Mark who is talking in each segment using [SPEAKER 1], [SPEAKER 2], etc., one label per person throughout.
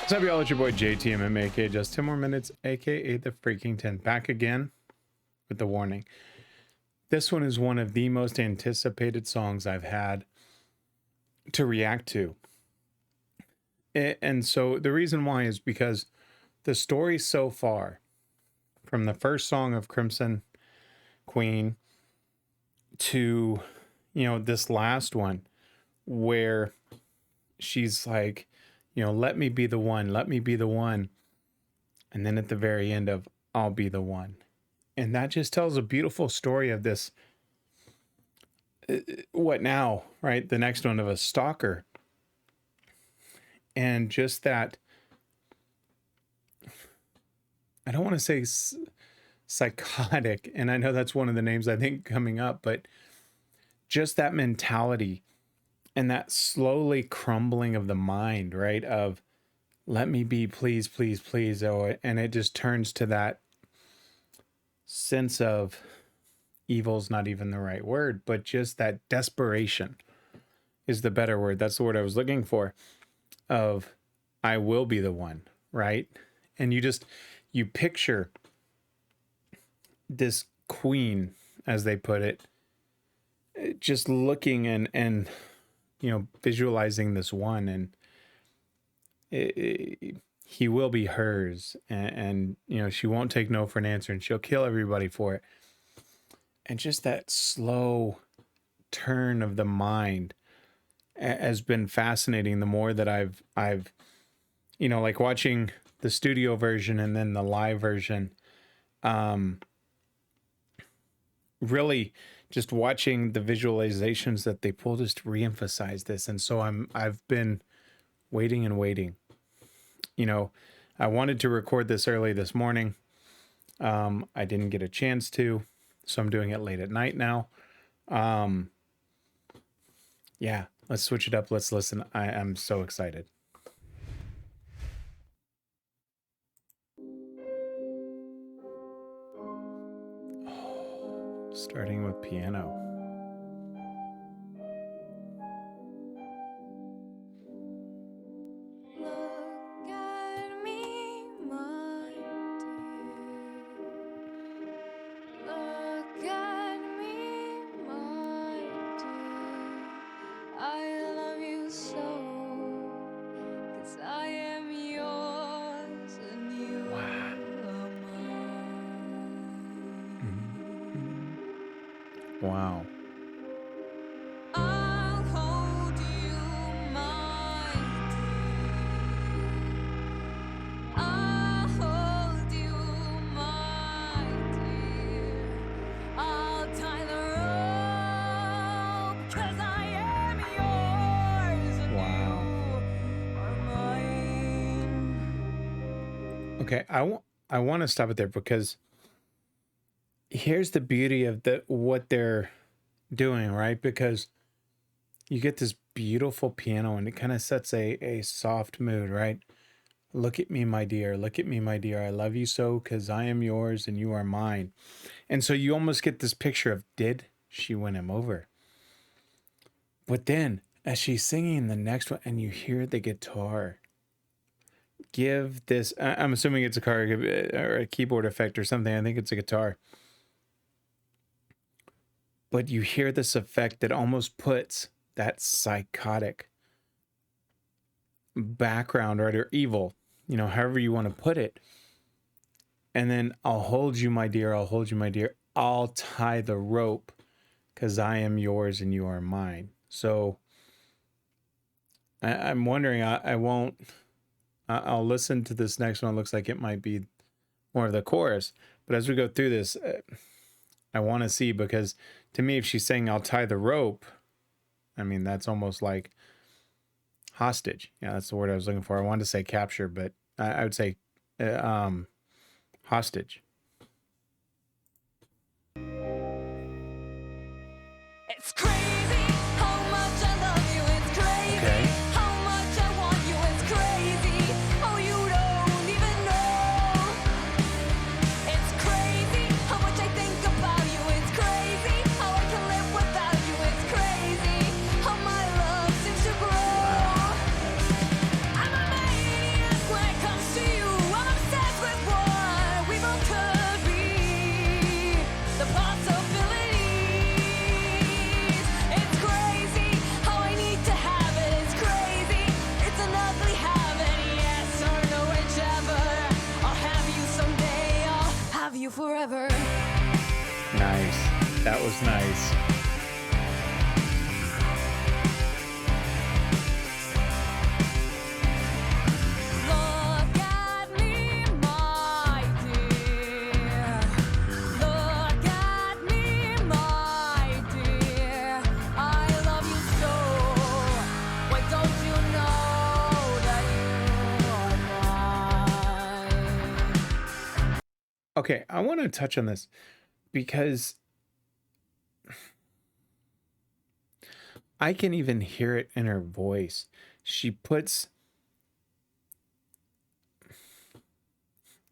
[SPEAKER 1] What's up, y'all? It's your boy JTMM, aka Just 10 More Minutes, aka the Freaking 10, back again with the warning. This one is one of the most anticipated songs I've had to react to. And so the reason why is because the story so far, from the first song of Crimson Queen to, this last one, where she's like, let me be the one, let me be the one. And then at the very end of, I'll be the one. And that just tells a beautiful story of this. What now, right? The next one of a stalker. And just that, I don't want to say psychotic, and I know that's one of the names I think coming up, but just that mentality and that slowly crumbling of the mind, right? Of let me be, please, please, please. Oh, and it just turns to that sense of evil's not even the right word, but just that desperation is the better word. That's the word I was looking for, of I will be the one, right? And you picture this queen, as they put it, just looking and visualizing this one, and he will be hers, and she won't take no for an answer, and she'll kill everybody for it. And just that slow turn of the mind has been fascinating. The more that I've like watching the studio version and then the live version, really just watching the visualizations that they pull just reemphasize this. And so I've been waiting and waiting. I wanted to record this early this morning. I didn't get a chance to, so I'm doing it late at night now. Yeah, let's switch it up. Let's listen. I am so excited. Starting with piano.
[SPEAKER 2] Look at me, my dear. Look at me, my dear. I love you so, 'cause I am yours and you are mine.
[SPEAKER 1] Wow.
[SPEAKER 2] I'll hold you, my dear. I'll hold you, my dear. I'll tie the rope, 'cause I am yours and
[SPEAKER 1] Wow.
[SPEAKER 2] you are mine.
[SPEAKER 1] Okay, I want to stop it there, because here's the beauty of what they're doing, right? Because you get this beautiful piano and it kind of sets a soft mood, right? Look at me, my dear. Look at me, my dear. I love you so, because I am yours and you are mine. And so you almost get this picture of, did she win him over? But then as she's singing the next one and you hear the guitar give this, I'm assuming it's a car or a keyboard effect or something. I think it's a guitar. But you hear this effect that almost puts that psychotic background, right, or evil, however you want to put it. And then I'll hold you, my dear. I'll hold you, my dear. I'll tie the rope, 'cause I am yours and you are mine. So I'm wondering, I'll listen to this next one. It looks like it might be more of the chorus. But as we go through this, I want to see, because to me, if she's saying I'll tie the rope, I mean, that's almost like hostage. Yeah, that's the word I was looking for. I wanted to say capture, but I would say hostage.
[SPEAKER 2] It's crazy how much I love you. It's crazy how much I want you. It's crazy. Oh, you don't even know. It's crazy how much I think about you. It's crazy how I can live without you. It's crazy how my love seems to grow. I'm a maniac when you forever.
[SPEAKER 1] Nice. That was nice.
[SPEAKER 2] Look at me, my dear. Look at me, my dear. I love you so. Why don't you know that you are mine?
[SPEAKER 1] Okay, I want to touch on this because I can even hear it in her voice. She puts,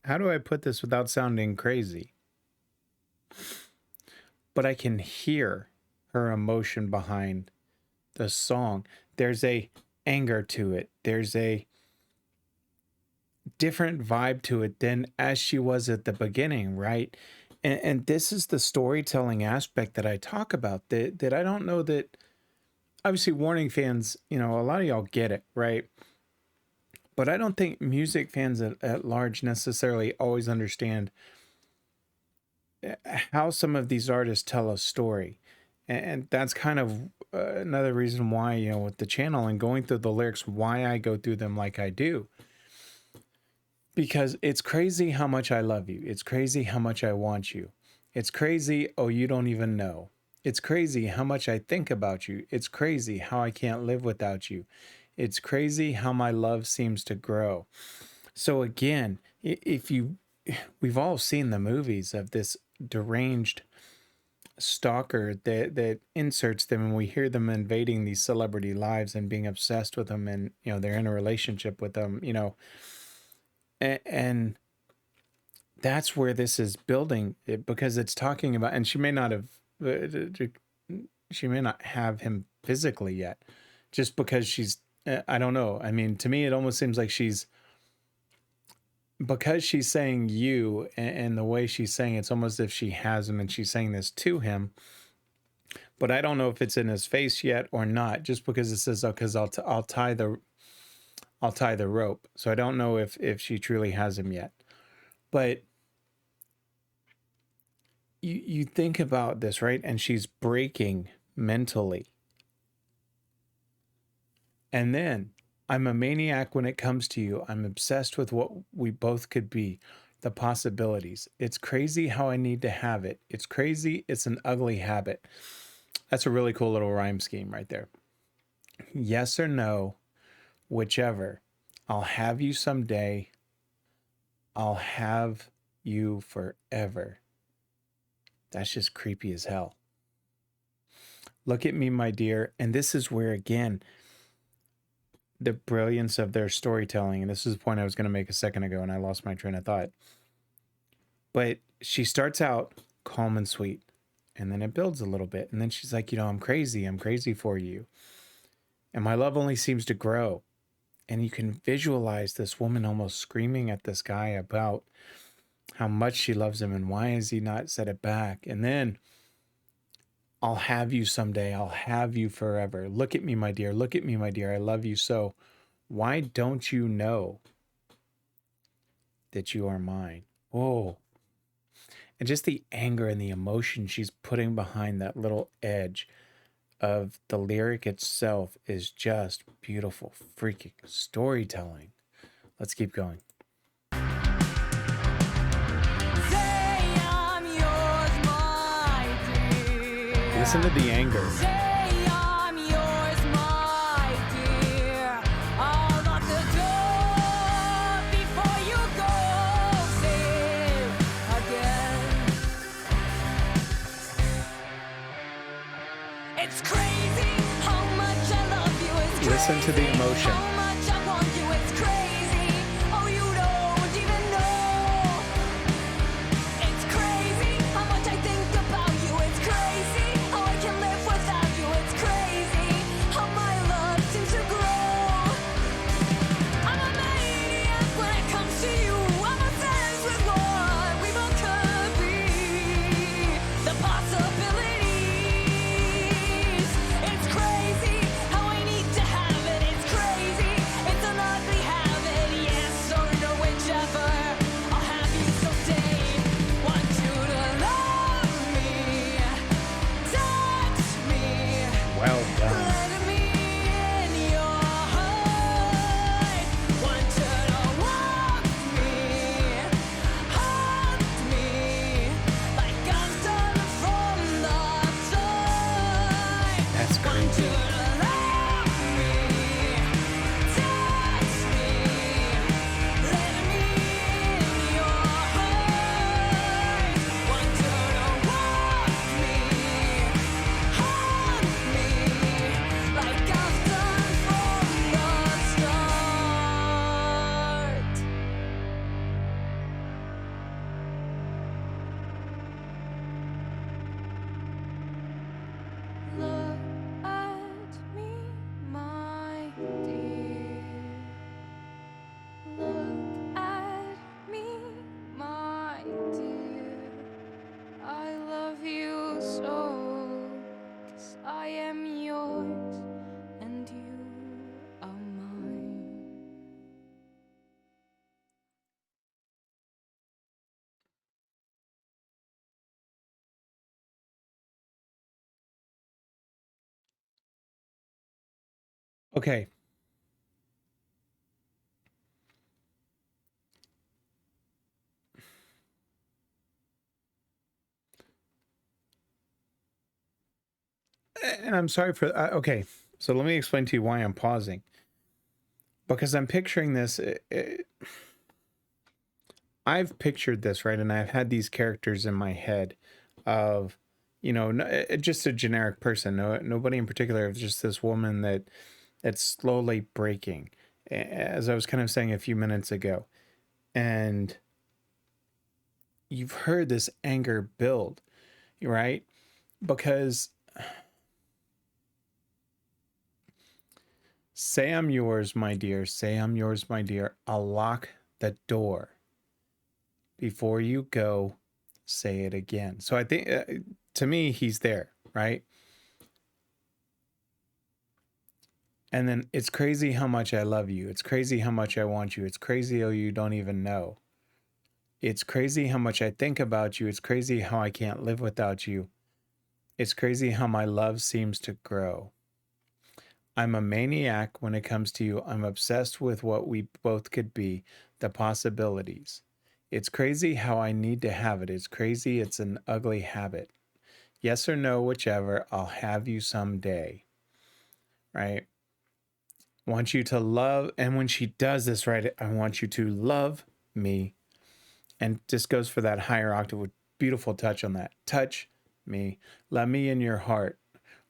[SPEAKER 1] how do I put this without sounding crazy? But I can hear her emotion behind the song. There's a anger to it. There's a different vibe to it than as she was at the beginning, right? And this is the storytelling aspect that I talk about that I don't know that obviously Warning fans, you know, a lot of y'all get it, right? But I don't think music fans at large necessarily always understand how some of these artists tell a story. And that's kind of another reason why, you know, with the channel and going through the lyrics, why I go through them like I do. Because it's crazy how much I love you. It's crazy how much I want you. It's crazy, oh, you don't even know. It's crazy how much I think about you. It's crazy how I can't live without you. It's crazy how my love seems to grow. So again, we've all seen the movies of this deranged stalker that inserts them, and we hear them invading these celebrity lives and being obsessed with them, and you know they're in a relationship with them, you know, and that's where this is building it, because it's talking about, and she may not have him physically yet, just because she's, I don't know. I mean, to me, it almost seems like because she's saying you, and the way she's saying it's almost as if she has him and she's saying this to him. But I don't know if it's in his face yet or not, just because it says, oh, because I'll tie the rope. So I don't know if she truly has him yet. But you think about this, right? And she's breaking mentally. And then, I'm a maniac when it comes to you. I'm obsessed with what we both could be, the possibilities. It's crazy how I need to have it. It's crazy. It's an ugly habit. That's a really cool little rhyme scheme right there. Yes or no, whichever. I'll have you someday. I'll have you forever. That's just creepy as hell. Look at me, my dear. And this is where, again, the brilliance of their storytelling, and this is the point I was going to make a second ago, and I lost my train of thought. But she starts out calm and sweet, and then it builds a little bit, and then she's like, you know, I'm crazy for you, and my love only seems to grow. And you can visualize this woman almost screaming at this guy about how much she loves him and why has he not said it back. And then, I'll have you someday. I'll have you forever. Look at me, my dear. Look at me, my dear. I love you so. Why don't you know that you are mine? Oh. And just the anger and the emotion she's putting behind that little edge of the lyric itself is just beautiful freaking storytelling. Let's keep going.
[SPEAKER 2] Say I'm yours, my dear.
[SPEAKER 1] Listen to the anger.
[SPEAKER 2] Say I'm yours, my dear. I'll lock the door before you go. Say again. It's crazy how much I love you. It's crazy
[SPEAKER 1] Listen to the emotion.
[SPEAKER 2] how much I want you. It's crazy. Oh, you don't even know. It's crazy how much I think about you. It's crazy how I can live without you. It's crazy how my love seems to grow. I'm a maniac when it comes to you. I'm obsessed with what we both could be. The possibilities. It's crazy how I need to have it. It's crazy
[SPEAKER 1] Okay. And I'm sorry for okay. So let me explain to you why I'm pausing. Because I'm picturing this. I've pictured this, right? And I've had these characters in my head of, just a generic person. No, nobody in particular. It's just this woman that's slowly breaking, as I was kind of saying a few minutes ago. And you've heard this anger build, right? Because say I'm yours, my dear. Say I'm yours, my dear. I'll lock the door. Before you go, say it again. So I think to me, he's there, right? And then it's crazy how much I love you. It's crazy how much I want you. It's crazy how you don't even know. It's crazy how much I think about you. It's crazy how I can't live without you. It's crazy how my love seems to grow. I'm a maniac when it comes to you. I'm obsessed with what we both could be, the possibilities. It's crazy how I need to have it. It's crazy. It's an ugly habit. Yes or no, whichever, I'll have you someday. Right? Want you to love. And when she does this, right, I want you to love me. And just goes for that higher octave with beautiful touch on that. Touch me. Let me in your heart.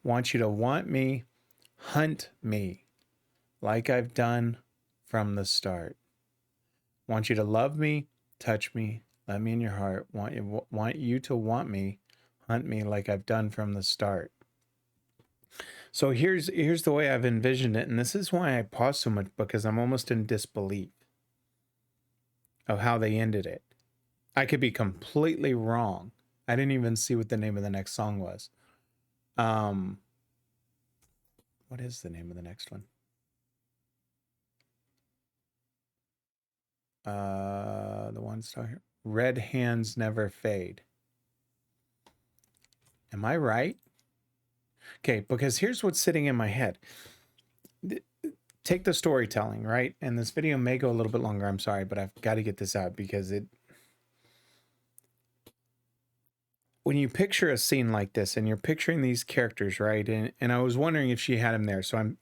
[SPEAKER 1] Want you to want me. Hunt me like I've done from the start. Want you to love me. Touch me. Let me in your heart. Want you to want me. Hunt me like I've done from the start. So here's the way I've envisioned it, and this is why I pause so much, because I'm almost in disbelief of how they ended it. I could be completely wrong. I didn't even see what the name of the next song was. What is the name of the next one? The one star here. Red Hands Never Fade. Am I right? Okay, because here's what's sitting in my head. Take the storytelling, right? And this video may go a little bit longer. I'm sorry, but I've got to get this out because when you picture a scene like this and you're picturing these characters, right? And I was wondering if she had him there. So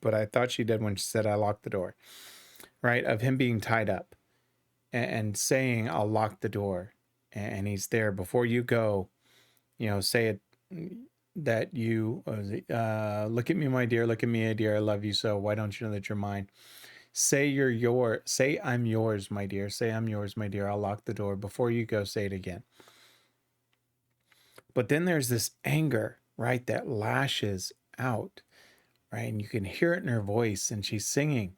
[SPEAKER 1] but I thought she did when she said, I locked the door, right? Of him being tied up and saying, I'll lock the door. And he's there before you go, say it that you, look at me, my dear, look at me, dear. I love you so. Why don't you know that you're mine? Say I'm yours, my dear. Say I'm yours, my dear. I'll lock the door. Before you go, say it again. But then there's this anger, right, that lashes out, right? And you can hear it in her voice, and she's singing.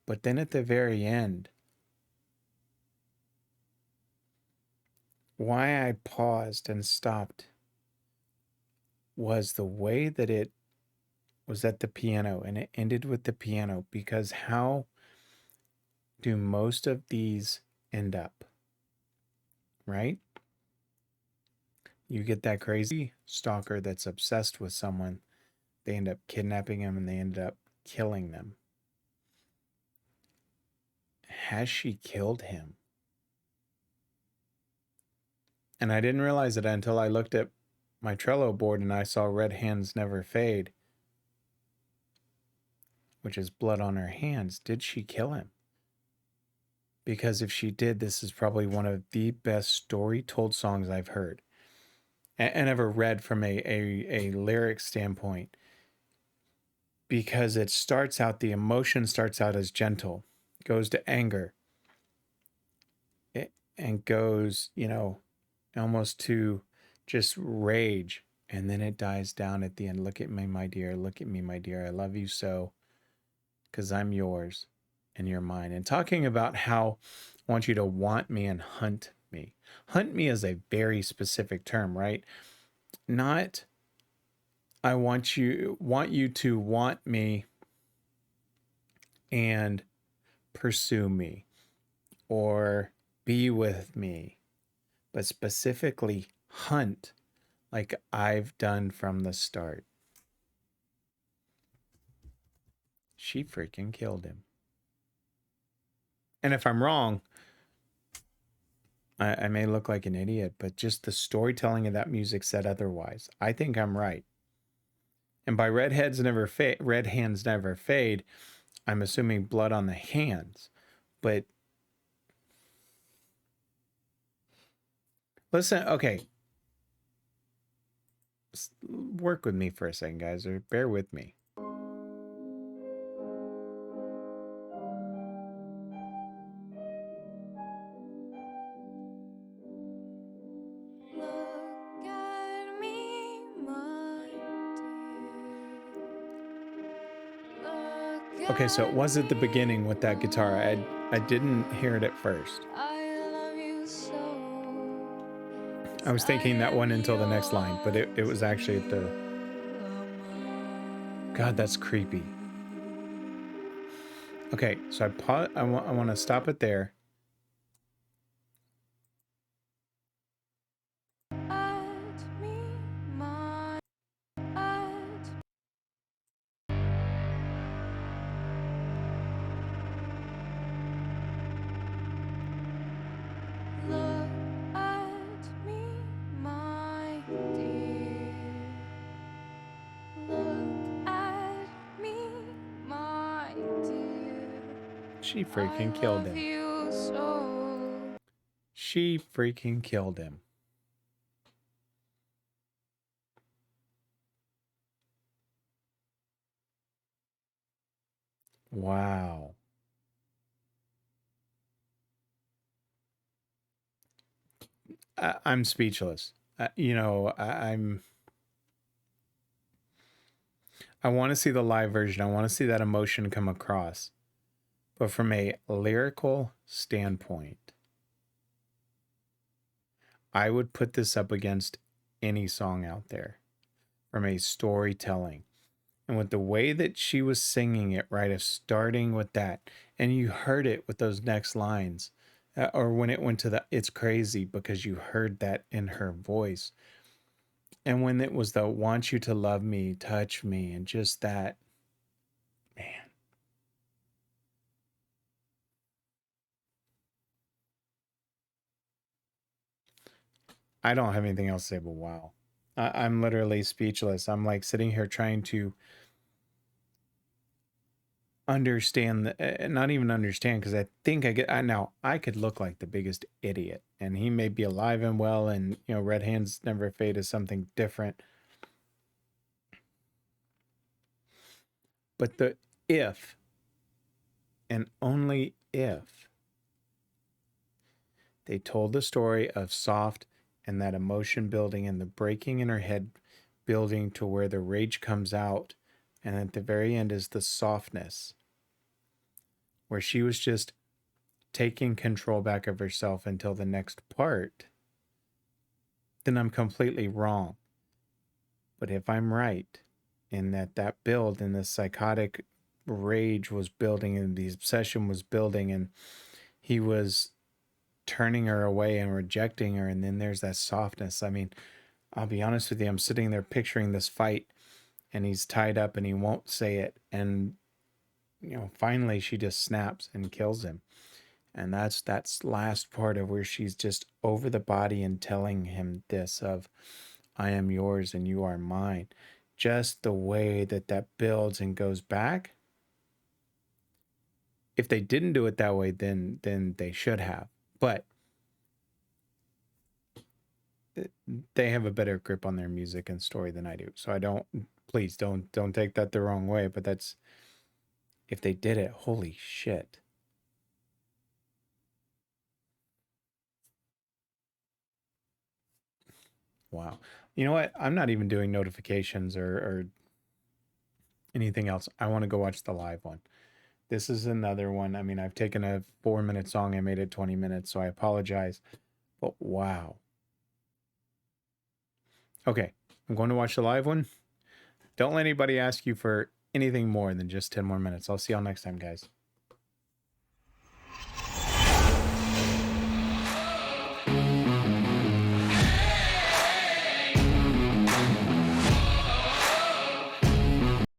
[SPEAKER 1] But then at the very end, why I paused and stopped was the way that it was at the piano, and it ended with the piano, because how do most of these end up, right? You get that crazy stalker that's obsessed with someone. They end up kidnapping him and they ended up killing them. Has she killed him? And I didn't realize it until I looked at my Trello board and I saw Red Hands Never Fade, which is blood on her hands. Did she kill him? Because if she did, this is probably one of the best story told songs I've heard and ever read from a lyric standpoint. Because it starts out, the emotion starts out as gentle, goes to anger, and goes, almost to just rage. And then it dies down at the end. Look at me, my dear. Look at me, my dear. I love you so, because I'm yours and you're mine. And talking about how I want you to want me and hunt me. Hunt me is a very specific term, right? Not I want you to want me and pursue me or be with me, but specifically hunt like I've done from the start. She freaking killed him. And if I'm wrong, I may look like an idiot, but just the storytelling of that music said otherwise. I think I'm right. And by red hands never fade, I'm assuming blood on the hands. But listen, okay. Work with me for a second, guys, or bear with me.
[SPEAKER 2] Look at me, my dear.
[SPEAKER 1] Okay, so it was at the beginning with that guitar. I didn't hear it at first.
[SPEAKER 2] I love you so.
[SPEAKER 1] I was thinking that one until the next line, but it was actually at the... God, that's creepy. Okay, so I want to stop it there.
[SPEAKER 2] At me, my at. Look at me, my dear. Look at me, my dear.
[SPEAKER 1] She freaking killed him.
[SPEAKER 2] You so.
[SPEAKER 1] She freaking killed him. Wow. I'm speechless. I want to see the live version. I want to see that emotion come across. But from a lyrical standpoint, I would put this up against any song out there from a storytelling. And with the way that she was singing it, right, of starting with that, and you heard it with those next lines, or when it went to the, it's crazy because you heard that in her voice. And when it was the want you to love me, touch me, and just that, man. I don't have anything else to say, but wow. I'm literally speechless. I'm like sitting here trying to understand, not even understand, because I think now I could look like the biggest idiot, and he may be alive and well, and red hands never fade is something different. But the if, and only if, they told the story of soft and that emotion building and the breaking in her head building to where the rage comes out, and at the very end is the softness, where she was just taking control back of herself until the next part, then I'm completely wrong. But if I'm right in that build and the psychotic rage was building and the obsession was building and he was turning her away and rejecting her, and then there's that softness. I mean, I'll be honest with you, I'm sitting there picturing this fight and he's tied up and he won't say it, and finally she just snaps and kills him. And that's last part of where she's just over the body and telling him this of, I am yours and you are mine. Just the way that builds and goes back. If they didn't do it that way, then they should have. But they have a better grip on their music and story than I do. So please don't take that the wrong way. But that's, if they did it, holy shit. Wow. You know what? I'm not even doing notifications or anything else. I want to go watch the live one. This is another one. I mean, I've taken a 4-minute song. I made it 20 minutes, so I apologize. But wow. Okay, I'm going to watch the live one. Don't let anybody ask you for anything more than just 10 more minutes. I'll see y'all next time, guys.